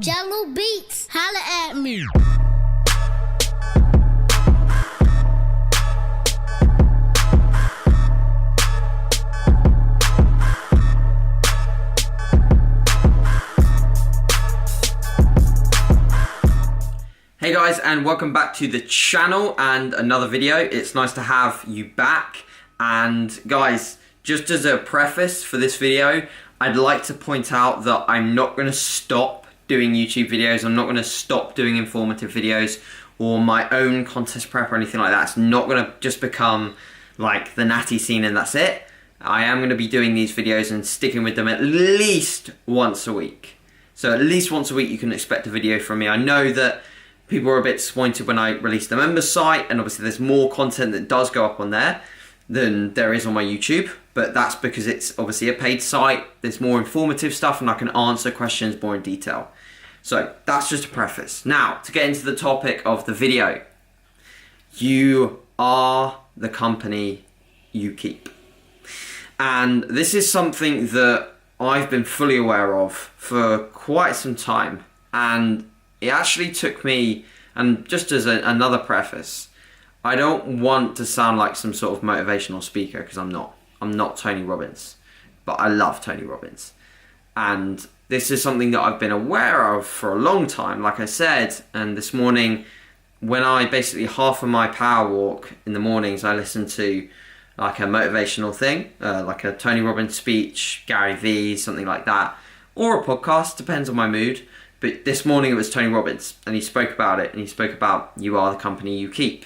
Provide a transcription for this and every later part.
Jello Beats, holla at me. Hey guys, and welcome back to the channel and another video. It's nice to have you back. And guys, just as a preface for this video, I'd like to point out that I'm not going to stop doing YouTube videos. I'm not going to stop doing informative videos or my own contest prep or anything like that. It's not going to just become like the natty scene and that's it. I am going to be doing these videos and sticking with them at least once a week. So at least once a week you can expect a video from me. I know that people are a bit disappointed when I release the members site, and obviously there's more content that does go up on there than there is on my YouTube, but that's because it's obviously a paid site. There's more informative stuff and I can answer questions more in detail. So that's just a preface. Now, to get into the topic of the video, you are the company you keep. And this is something that I've been fully aware of for quite some time, and it actually took me, and just as another preface, I don't want to sound like some sort of motivational speaker, because I'm not. I'm not Tony Robbins, but I love Tony Robbins. And this is something that I've been aware of for a long time, like I said. And this morning, when I basically, half of my power walk in the mornings, I listen to like a motivational thing, like a Tony Robbins speech, Gary Vee, something like that, or a podcast, depends on my mood. But this morning it was Tony Robbins, and he spoke about it, and he spoke about you are the company you keep,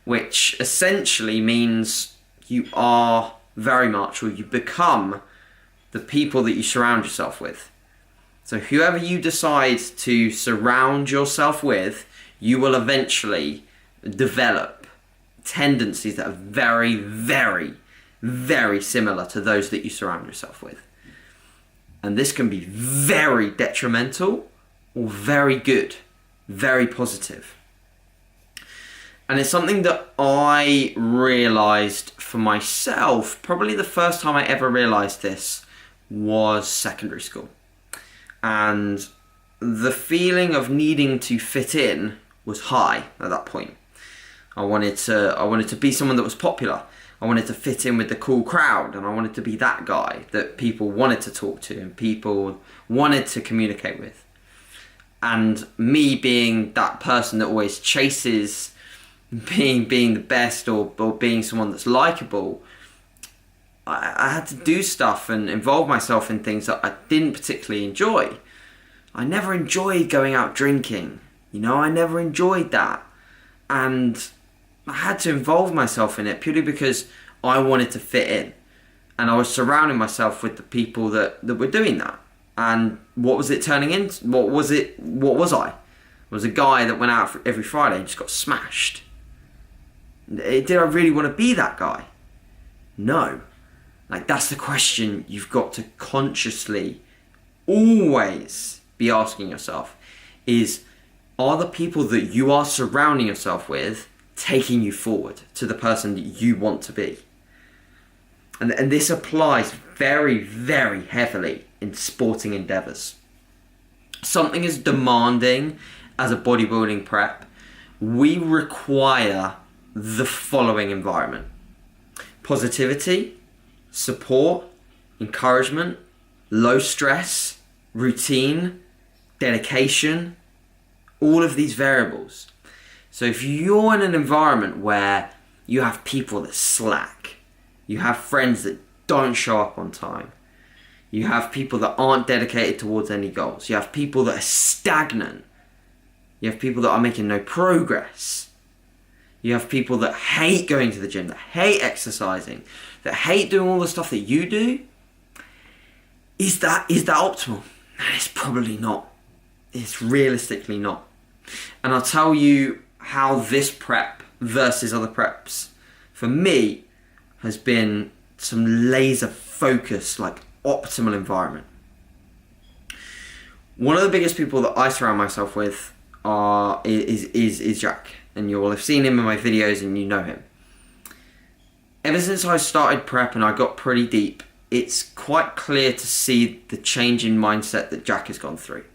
which essentially means you are very much, or you become, the people that you surround yourself with. So whoever you decide to surround yourself with, you will eventually develop tendencies that are very, very, very similar to those that you surround yourself with. And this can be very detrimental or very good, very positive. And it's something that I realised for myself, probably the first time I ever realised this was secondary school. And the feeling of needing to fit in was high at that point. I wanted to be someone that was popular. I wanted to fit in with the cool crowd, and I wanted to be that guy that people wanted to talk to and people wanted to communicate with. And me being that person that always chases being the best or being someone that's likable, I had to do stuff and involve myself in things that I didn't particularly enjoy. I never enjoyed going out drinking, I never enjoyed that. And I had to involve myself in it purely because I wanted to fit in. And I was surrounding myself with the people that were doing that. And what was it turning into? What was I? I was a guy that went out every Friday and just got smashed. Did I really want to be that guy? No. Like, that's the question you've got to consciously always be asking yourself is, are the people that you are surrounding yourself with taking you forward to the person that you want to be? And this applies very, very heavily in sporting endeavours. Something as demanding as a bodybuilding prep, we require the following environment: positivity, support, encouragement, low stress, routine, dedication, all of these variables. So if you're in an environment where you have people that slack, you have friends that don't show up on time, you have people that aren't dedicated towards any goals, you have people that are stagnant, you have people that are making no progress, you have people that hate going to the gym, that hate exercising, that hate doing all the stuff that you do, is that optimal? It's probably not. It's realistically not. And I'll tell you how this prep versus other preps, for me, has been some laser focused, like optimal environment. One of the biggest people that I surround myself with is Jack, and you will have seen him in my videos and you know him. Ever since I started prep and I got pretty deep, it's quite clear to see the change in mindset that Jack has gone through.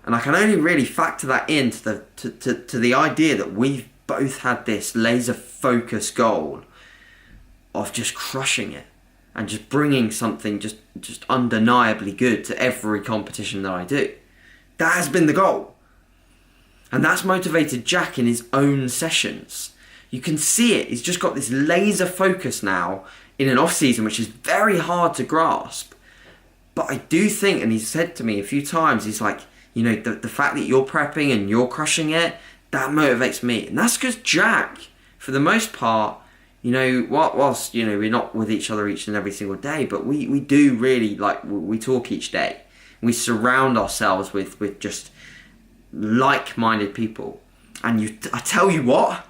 And I can only really factor that into to the idea that we've both had this laser focused goal of just crushing it and just bringing something just undeniably good to every competition that I do. That has been the goal. And that's motivated Jack in his own sessions. You can see it. He's just got this laser focus now in an off season, which is very hard to grasp. But I do think, and he's said to me a few times, he's like, you know, the fact that you're prepping and you're crushing it, that motivates me. And that's because Jack, for the most part, you know, whilst, you know, we're not with each other each and every single day, but we do really, like, we talk each day. We surround ourselves with just like-minded people. And I tell you what,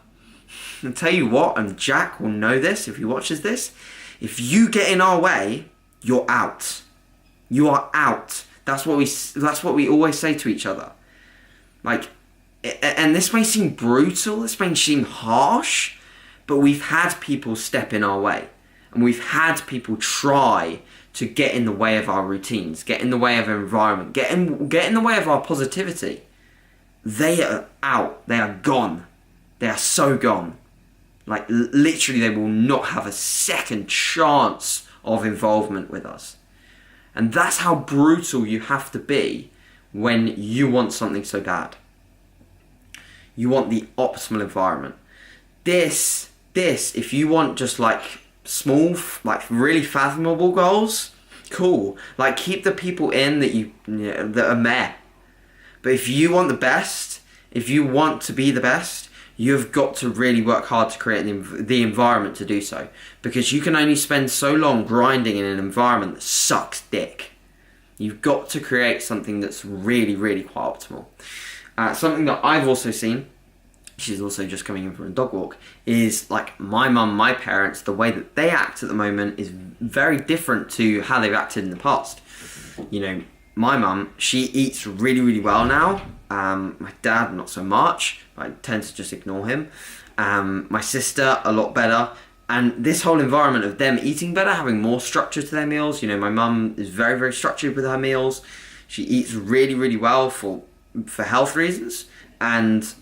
and Jack will know this if he watches this, if you get in our way, you're out. You are out. That's what we always say to each other. Like, and this may seem brutal, this may seem harsh, but we've had people step in our way. And we've had people try to get in the way of our routines, get in the way of our environment, get in the way of our positivity. They are out. They are gone. They are so gone. Like, literally, they will not have a second chance of involvement with us. And that's how brutal you have to be when you want something so bad. You want the optimal environment. This, if you want just like small, like really fathomable goals, cool. Like, keep the people in that are meh. But if you want the best, if you want to be the best, you've got to really work hard to create the environment to do so. Because you can only spend so long grinding in an environment that sucks dick. You've got to create something that's really, really quite optimal. Something that I've also seen, she's also just coming in from a dog walk, is like my mum, my parents, the way that they act at the moment is very different to how they've acted in the past. You know, my mum, she eats really, really well now. My dad, not so much. I tend to just ignore him. My sister, a lot better. And this whole environment of them eating better, having more structure to their meals. You know, my mum is very, very structured with her meals. She eats really, really well for health reasons. And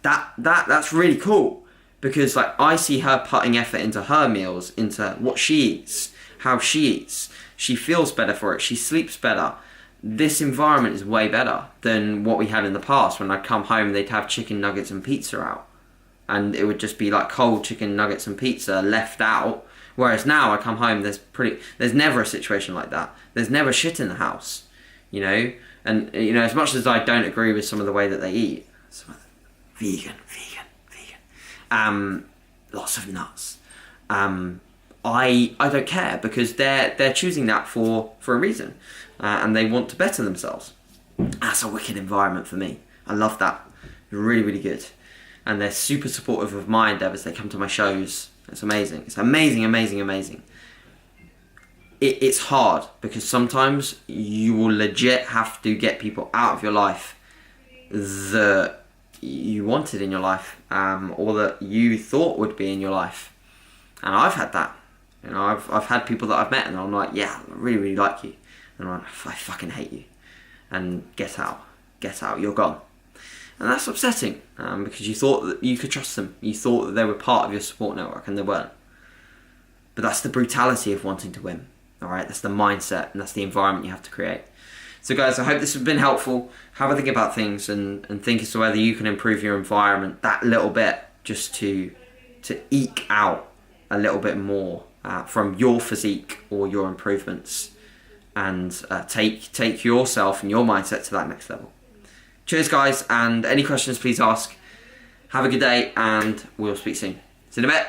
that's really cool. Because like, I see her putting effort into her meals, into what she eats, how she eats. She feels better for it. She sleeps better. This environment is way better than what we had in the past when I'd come home and they'd have chicken nuggets and pizza out. And it would just be like cold chicken nuggets and pizza left out. Whereas now I come home, there's never a situation like that. There's never shit in the house, you know? And, you know, as much as I don't agree with some of the way that they eat, vegan. Lots of nuts. I don't care because they're choosing that for a reason. And they want to better themselves. That's a wicked environment for me. I love that. Really, really good. And they're super supportive of my endeavours. They come to my shows. It's amazing. It's amazing. It's hard because sometimes you will legit have to get people out of your life that you wanted in your life, or that you thought would be in your life. And I've had that. You know, I've had people that I've met and I'm like, yeah, I really, really like you. And I'm like, I fucking hate you. And get out, you're gone. And that's upsetting, because you thought that you could trust them. You thought that they were part of your support network, and they weren't. But that's the brutality of wanting to win, alright? That's the mindset, and that's the environment you have to create. So guys, I hope this has been helpful. Have a think about things, and think as to whether you can improve your environment that little bit, just to eke out a little bit more from your physique or your improvements, and take yourself and your mindset to that next level. Cheers guys, and any questions please ask. Have a good day and we'll speak soon. See you in a bit.